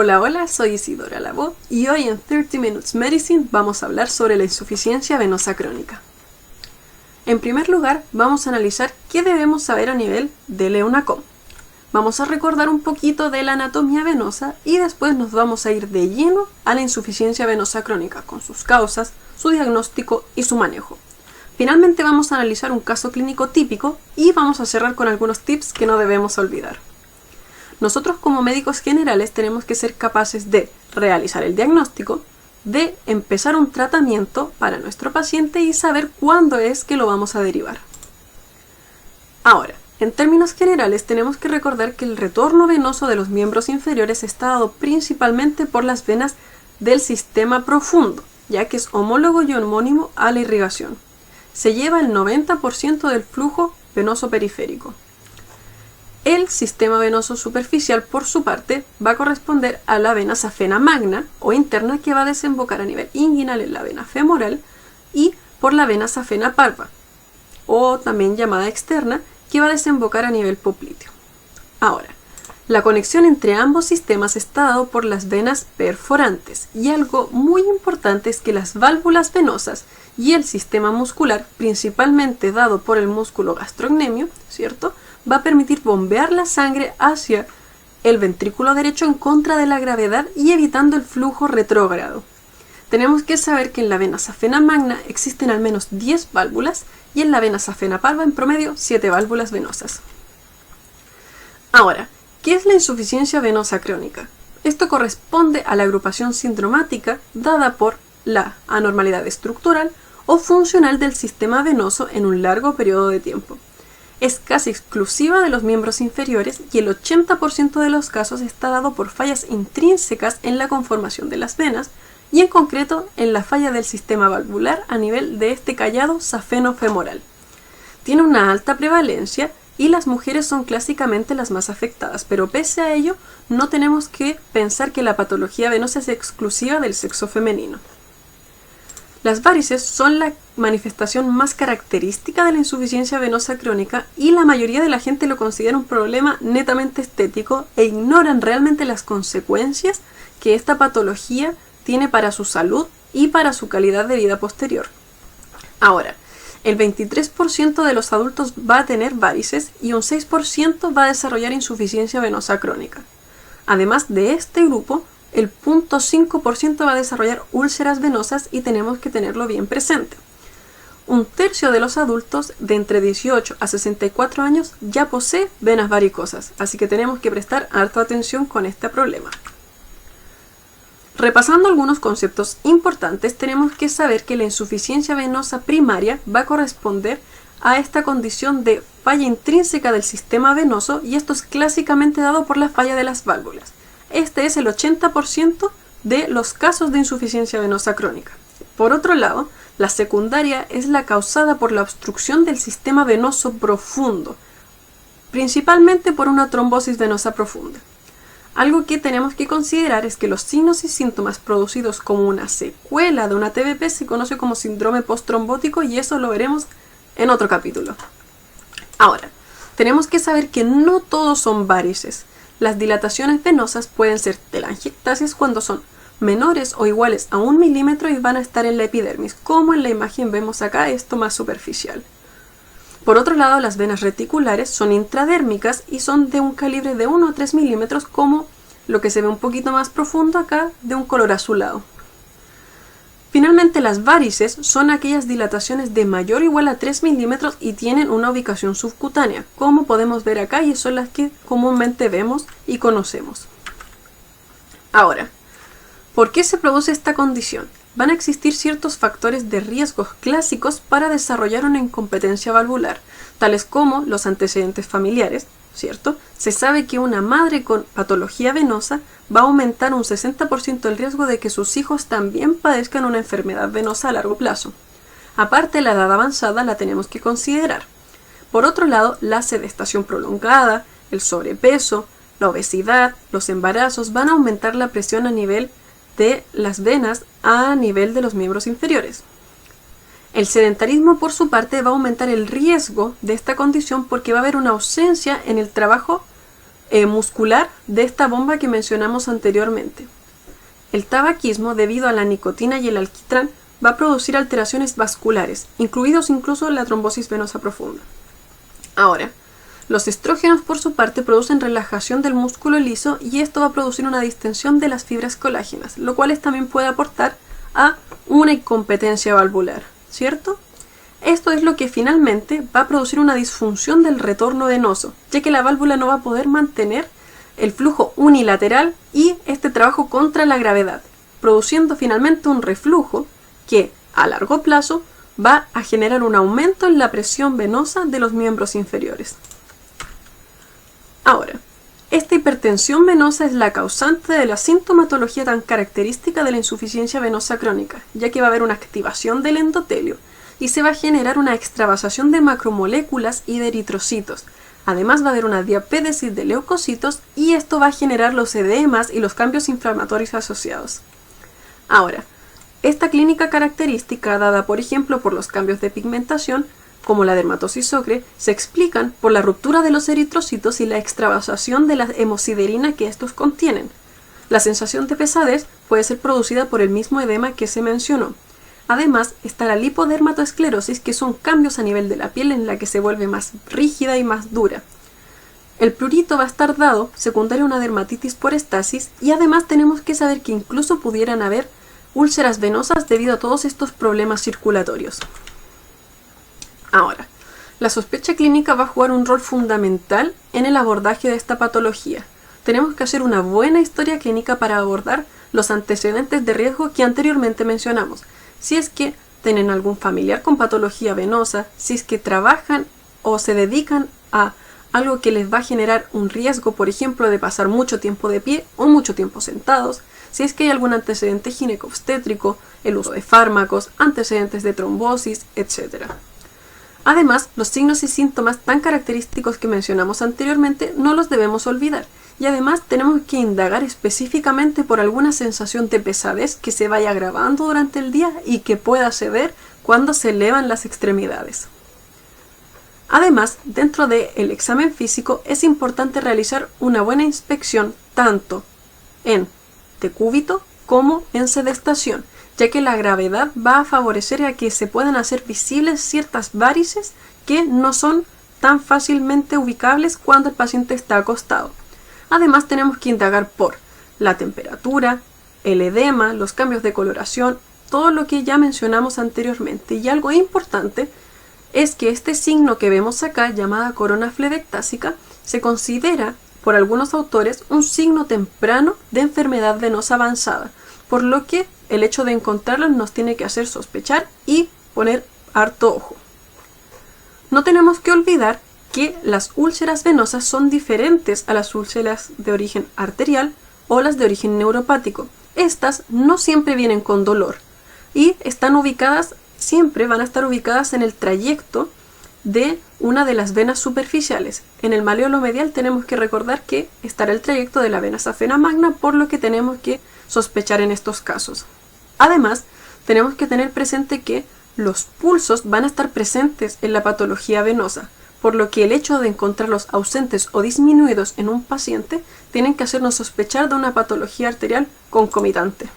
Hola, hola, soy Isidora Labo y hoy en 30 Minutes Medicine vamos a hablar sobre la insuficiencia venosa crónica. En primer lugar, vamos a analizar qué debemos saber a nivel del EUNACOM. Vamos a recordar un poquito de la anatomía venosa y después nos vamos a ir de lleno a la insuficiencia venosa crónica, con sus causas, su diagnóstico y su manejo. Finalmente vamos a analizar un caso clínico típico y vamos a cerrar con algunos tips que no debemos olvidar. Nosotros como médicos generales tenemos que ser capaces de realizar el diagnóstico, de empezar un tratamiento para nuestro paciente y saber cuándo es que lo vamos a derivar. Ahora, en términos generales tenemos que recordar que el retorno venoso de los miembros inferiores está dado principalmente por las venas del sistema profundo, ya que es homólogo y homónimo a la irrigación. Se lleva el 90% del flujo venoso periférico. El sistema venoso superficial, por su parte, va a corresponder a la vena safena magna o interna, que va a desembocar a nivel inguinal en la vena femoral, y por la vena safena parva, o también llamada externa, que va a desembocar a nivel popliteo. Ahora, la conexión entre ambos sistemas está dado por las venas perforantes, y algo muy importante es que las válvulas venosas y el sistema muscular, principalmente dado por el músculo gastrocnemio, ¿cierto?, va a permitir bombear la sangre hacia el ventrículo derecho en contra de la gravedad y evitando el flujo retrógrado. Tenemos que saber que en la vena safena magna existen al menos 10 válvulas y en la vena safena parva en promedio 7 válvulas venosas. Ahora, ¿qué es la insuficiencia venosa crónica? Esto corresponde a la agrupación sindromática dada por la anormalidad estructural o funcional del sistema venoso en un largo periodo de tiempo. Es casi exclusiva de los miembros inferiores y el 80% de los casos está dado por fallas intrínsecas en la conformación de las venas y en concreto en la falla del sistema valvular a nivel de este callado safeno-femoral. Tiene una alta prevalencia y las mujeres son clásicamente las más afectadas, pero pese a ello no tenemos que pensar que la patología venosa es exclusiva del sexo femenino. Las varices son la manifestación más característica de la insuficiencia venosa crónica y la mayoría de la gente lo considera un problema netamente estético e ignoran realmente las consecuencias que esta patología tiene para su salud y para su calidad de vida posterior. Ahora, el 23% de los adultos va a tener varices y un 6% va a desarrollar insuficiencia venosa crónica. Además de este grupo, el 0.5% va a desarrollar úlceras venosas y tenemos que tenerlo bien presente. Un tercio de los adultos de entre 18 a 64 años ya posee venas varicosas, así que tenemos que prestar harta atención con este problema. Repasando algunos conceptos importantes, tenemos que saber que la insuficiencia venosa primaria va a corresponder a esta condición de falla intrínseca del sistema venoso y esto es clásicamente dado por la falla de las válvulas. Este es el 80% de los casos de insuficiencia venosa crónica. Por otro lado, la secundaria es la causada por la obstrucción del sistema venoso profundo, principalmente por una trombosis venosa profunda. Algo que tenemos que considerar es que los signos y síntomas producidos como una secuela de una TBP se conoce como síndrome posttrombótico y eso lo veremos en otro capítulo. Ahora, tenemos que saber que no todos son varices. Las dilataciones venosas pueden ser telangiectasias cuando son menores o iguales a 1 milímetro y van a estar en la epidermis, como en la imagen vemos acá, esto más superficial. Por otro lado, las venas reticulares son intradérmicas y son de un calibre de 1 a 3 milímetros, como lo que se ve un poquito más profundo acá, de un color azulado. Finalmente, las varices son aquellas dilataciones de mayor o igual a 3 milímetros y tienen una ubicación subcutánea, como podemos ver acá, y son las que comúnmente vemos y conocemos. Ahora, ¿por qué se produce esta condición? Van a existir ciertos factores de riesgos clásicos para desarrollar una incompetencia valvular, tales como los antecedentes familiares, ¿cierto? Se sabe que una madre con patología venosa va a aumentar un 60% el riesgo de que sus hijos también padezcan una enfermedad venosa a largo plazo. Aparte, la edad avanzada la tenemos que considerar. Por otro lado, la sedestación prolongada, el sobrepeso, la obesidad, los embarazos van a aumentar la presión a nivel de las venas a nivel de los miembros inferiores. El sedentarismo, por su parte, va a aumentar el riesgo de esta condición porque va a haber una ausencia en el trabajo muscular de esta bomba que mencionamos anteriormente. El tabaquismo, debido a la nicotina y el alquitrán, va a producir alteraciones vasculares, incluidos incluso la trombosis venosa profunda. Ahora, los estrógenos por su parte producen relajación del músculo liso y esto va a producir una distensión de las fibras colágenas, lo cual también puede aportar a una incompetencia valvular, ¿cierto? Esto es lo que finalmente va a producir una disfunción del retorno venoso, ya que la válvula no va a poder mantener el flujo unilateral y este trabajo contra la gravedad, produciendo finalmente un reflujo que a largo plazo va a generar un aumento en la presión venosa de los miembros inferiores. Ahora, esta hipertensión venosa es la causante de la sintomatología tan característica de la insuficiencia venosa crónica, ya que va a haber una activación del endotelio y se va a generar una extravasación de macromoléculas y de eritrocitos. Además va a haber una diapédesis de leucocitos y esto va a generar los edemas y los cambios inflamatorios asociados. Ahora, esta clínica característica, dada por ejemplo por los cambios de pigmentación, como la dermatosis ocre, se explican por la ruptura de los eritrocitos y la extravasación de la hemosiderina que estos contienen. La sensación de pesadez puede ser producida por el mismo edema que se mencionó. Además, está la lipodermatoesclerosis, que son cambios a nivel de la piel en la que se vuelve más rígida y más dura. El prurito va a estar dado secundario a una dermatitis por estasis y además tenemos que saber que incluso pudieran haber úlceras venosas debido a todos estos problemas circulatorios. Ahora, la sospecha clínica va a jugar un rol fundamental en el abordaje de esta patología. Tenemos que hacer una buena historia clínica para abordar los antecedentes de riesgo que anteriormente mencionamos. Si es que tienen algún familiar con patología venosa, si es que trabajan o se dedican a algo que les va a generar un riesgo, por ejemplo, de pasar mucho tiempo de pie o mucho tiempo sentados, si es que hay algún antecedente ginecobstétrico, el uso de fármacos, antecedentes de trombosis, etc. Además, los signos y síntomas tan característicos que mencionamos anteriormente no los debemos olvidar. Y además tenemos que indagar específicamente por alguna sensación de pesadez que se vaya agravando durante el día y que pueda ceder cuando se elevan las extremidades. Además, dentro del examen físico es importante realizar una buena inspección tanto en decúbito como en sedestación, ya que la gravedad va a favorecer a que se puedan hacer visibles ciertas varices que no son tan fácilmente ubicables cuando el paciente está acostado. Además tenemos que indagar por la temperatura, el edema, los cambios de coloración, todo lo que ya mencionamos anteriormente. Y algo importante es que este signo que vemos acá, llamada corona fledectásica, se considera por algunos autores un signo temprano de enfermedad venosa avanzada, por lo que el hecho de encontrarlo nos tiene que hacer sospechar y poner harto ojo. No tenemos que olvidar que las úlceras venosas son diferentes a las úlceras de origen arterial o las de origen neuropático. Estas no siempre vienen con dolor y siempre van a estar ubicadas en el trayecto de una de las venas superficiales. En el malleolo medial tenemos que recordar que estará el trayecto de la vena safena magna, por lo que tenemos que sospechar en estos casos. Además, tenemos que tener presente que los pulsos van a estar presentes en la patología venosa, por lo que el hecho de encontrarlos ausentes o disminuidos en un paciente tienen que hacernos sospechar de una patología arterial concomitante.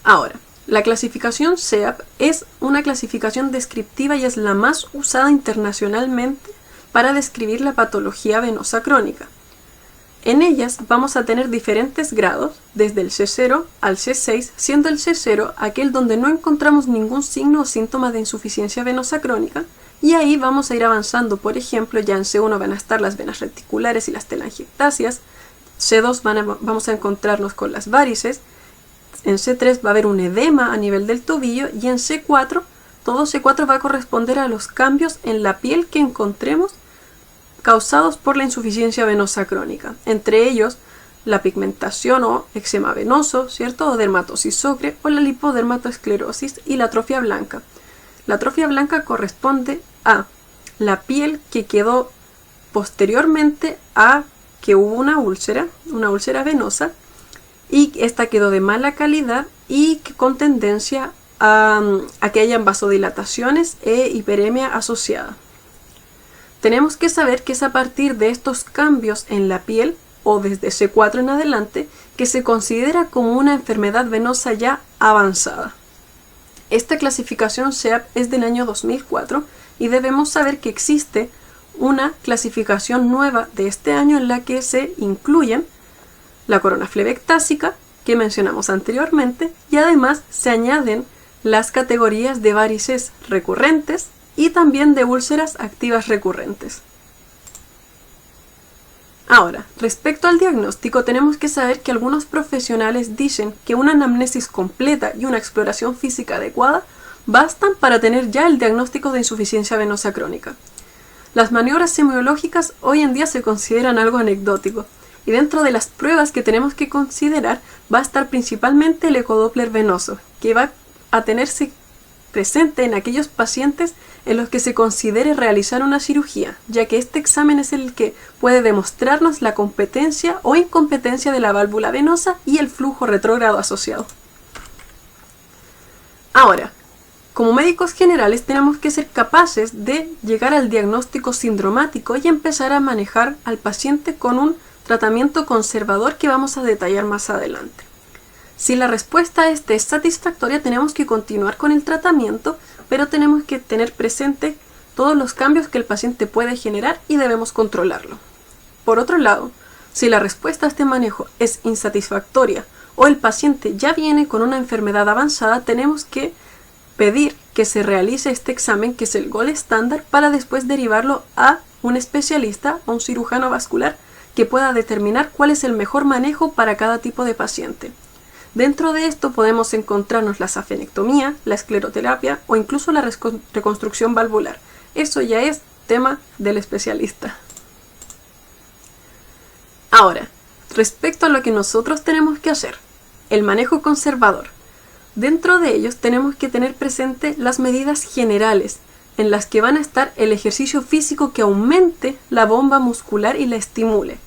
Ahora, la clasificación SEAP es una clasificación descriptiva y es la más usada internacionalmente para describir la patología venosa crónica. En ellas vamos a tener diferentes grados, desde el C0 al C6, siendo el C0 aquel donde no encontramos ningún signo o síntoma de insuficiencia venosa crónica, y ahí vamos a ir avanzando. Por ejemplo, ya en C1 van a estar las venas reticulares y las telangiectasias, C2 vamos a encontrarnos con las varices, en C3 va a haber un edema a nivel del tobillo, y en C4, todo C4 va a corresponder a los cambios en la piel que encontremos causados por la insuficiencia venosa crónica, entre ellos la pigmentación o eczema venoso, ¿cierto? O dermatosis ocre, o la lipodermatoesclerosis y la atrofia blanca. La atrofia blanca corresponde a la piel que quedó posteriormente a que hubo una úlcera venosa, y esta quedó de mala calidad y con tendencia a que hayan vasodilataciones e hiperemia asociada. tenemos que saber que es a partir de estos cambios en la piel o desde C4 en adelante que se considera como una enfermedad venosa ya avanzada. Esta clasificación SEAP es del año 2004 y debemos saber que existe una clasificación nueva de este año en la que se incluyen la corona flebectásica que mencionamos anteriormente y además se añaden las categorías de varices recurrentes y también de úlceras activas recurrentes. Ahora, respecto al diagnóstico, tenemos que saber que algunos profesionales dicen que una anamnesis completa y una exploración física adecuada bastan para tener ya el diagnóstico de insuficiencia venosa crónica. Las maniobras semiológicas hoy en día se consideran algo anecdótico, y dentro de las pruebas que tenemos que considerar va a estar principalmente el ecodoppler venoso, que va a tenerse presente en aquellos pacientes en los que se considere realizar una cirugía, ya que este examen es el que puede demostrarnos la competencia o incompetencia de la válvula venosa y el flujo retrógrado asociado. Ahora, como médicos generales tenemos que ser capaces de llegar al diagnóstico sindromático y empezar a manejar al paciente con un tratamiento conservador que vamos a detallar más adelante. Si la respuesta a este es satisfactoria, tenemos que continuar con el tratamiento, pero tenemos que tener presente todos los cambios que el paciente puede generar y debemos controlarlo. Por otro lado, si la respuesta a este manejo es insatisfactoria o el paciente ya viene con una enfermedad avanzada, tenemos que pedir que se realice este examen, que es el gold estándar, para después derivarlo a un especialista o un cirujano vascular que pueda determinar cuál es el mejor manejo para cada tipo de paciente. Dentro de esto podemos encontrarnos la safenectomía, la escleroterapia o incluso la reconstrucción valvular. Eso ya es tema del especialista. Ahora, respecto a lo que nosotros tenemos que hacer, el manejo conservador. Dentro de ellos tenemos que tener presente las medidas generales, en las que van a estar el ejercicio físico que aumente la bomba muscular y la estimule.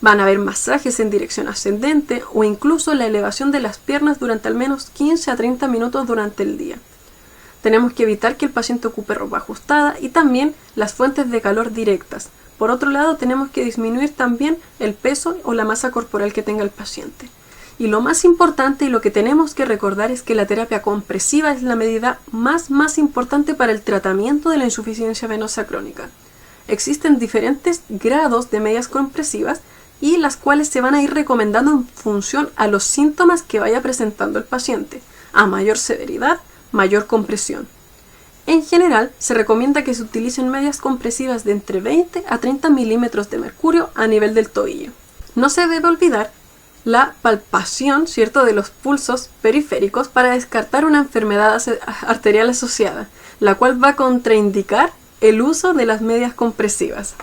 Van a haber masajes en dirección ascendente o incluso la elevación de las piernas durante al menos 15 a 30 minutos durante el día. Tenemos que evitar que el paciente ocupe ropa ajustada y también las fuentes de calor directas. Por otro lado, tenemos que disminuir también el peso o la masa corporal que tenga el paciente. Y lo más importante y lo que tenemos que recordar es que la terapia compresiva es la medida más importante para el tratamiento de la insuficiencia venosa crónica. Existen diferentes grados de medidas compresivas y las cuales se van a ir recomendando en función a los síntomas que vaya presentando el paciente. A mayor severidad, mayor compresión. En general, se recomienda que se utilicen medidas compresivas de entre 20 a 30 milímetros de mercurio a nivel del tobillo. No se debe olvidar la palpación, ¿cierto?, de los pulsos periféricos para descartar una enfermedad arterial asociada, la cual va a contraindicar el uso de las medias compresivas.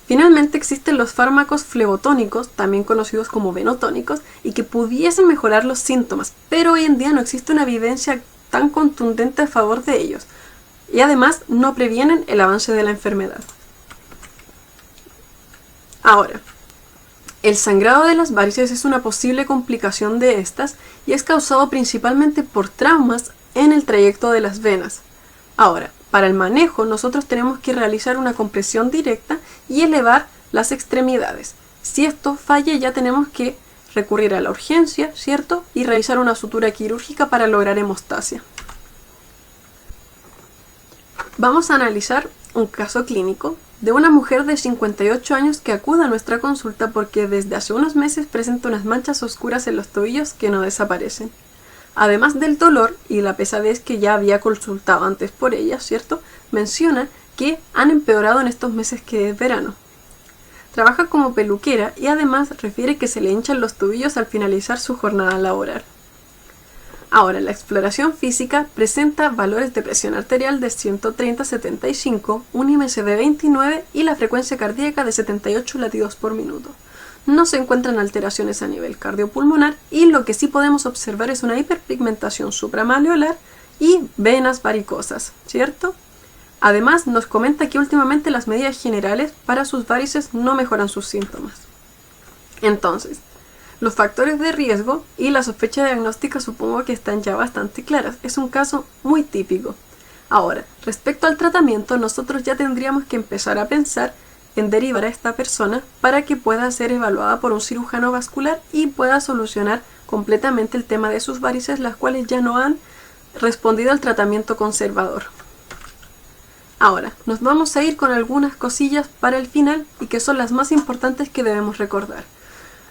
Finalmente existen los fármacos flebotónicos, también conocidos como venotónicos, y que pudiesen mejorar los síntomas, pero hoy en día no existe una evidencia tan contundente a favor de ellos, y además no previenen el avance de la enfermedad. Ahora, el sangrado de las varices es una posible complicación de estas y es causado principalmente por traumas en el trayecto de las venas. Ahora, para el manejo nosotros tenemos que realizar una compresión directa y elevar las extremidades. Si esto falla, ya tenemos que recurrir a la urgencia, ¿cierto? Y realizar una sutura quirúrgica para lograr hemostasia. Vamos a analizar un caso clínico de una mujer de 58 años que acude a nuestra consulta porque desde hace unos meses presenta unas manchas oscuras en los tobillos que no desaparecen. Además del dolor y la pesadez que ya había consultado antes por ella, ¿cierto?, menciona que han empeorado en estos meses que es verano. Trabaja como peluquera y además refiere que se le hinchan los tobillos al finalizar su jornada laboral. Ahora, la exploración física presenta valores de presión arterial de 130/75, un IMC de 29 y la frecuencia cardíaca de 78 latidos por minuto. No se encuentran alteraciones a nivel cardiopulmonar y lo que sí podemos observar es una hiperpigmentación supramalleolar y venas varicosas, ¿cierto? Además, nos comenta que últimamente las medidas generales para sus varices no mejoran sus síntomas. Entonces, los factores de riesgo y la sospecha diagnóstica supongo que están ya bastante claras. Es un caso muy típico. Ahora, respecto al tratamiento, nosotros ya tendríamos que empezar a pensar en derivar a esta persona para que pueda ser evaluada por un cirujano vascular y pueda solucionar completamente el tema de sus varices, las cuales ya no han respondido al tratamiento conservador. Ahora, nos vamos a ir con algunas cosillas para el final y que son las más importantes que debemos recordar.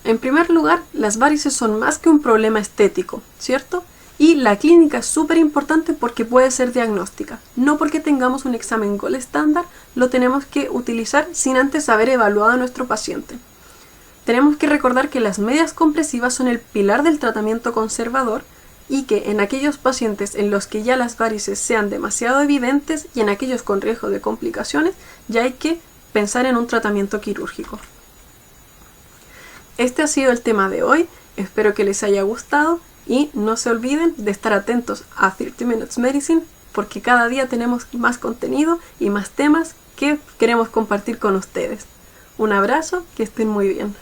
En primer lugar, las varices son más que un problema estético, ¿cierto? Y la clínica es súper importante porque puede ser diagnóstica. No porque tengamos un examen gold estándar, lo tenemos que utilizar sin antes haber evaluado a nuestro paciente. Tenemos que recordar que las medias compresivas son el pilar del tratamiento conservador y que en aquellos pacientes en los que ya las varices sean demasiado evidentes y en aquellos con riesgo de complicaciones, ya hay que pensar en un tratamiento quirúrgico. Este ha sido el tema de hoy, espero que les haya gustado y no se olviden de estar atentos a 30 Minutes Medicine porque cada día tenemos más contenido y más temas que queremos compartir con ustedes. Un abrazo, que estén muy bien.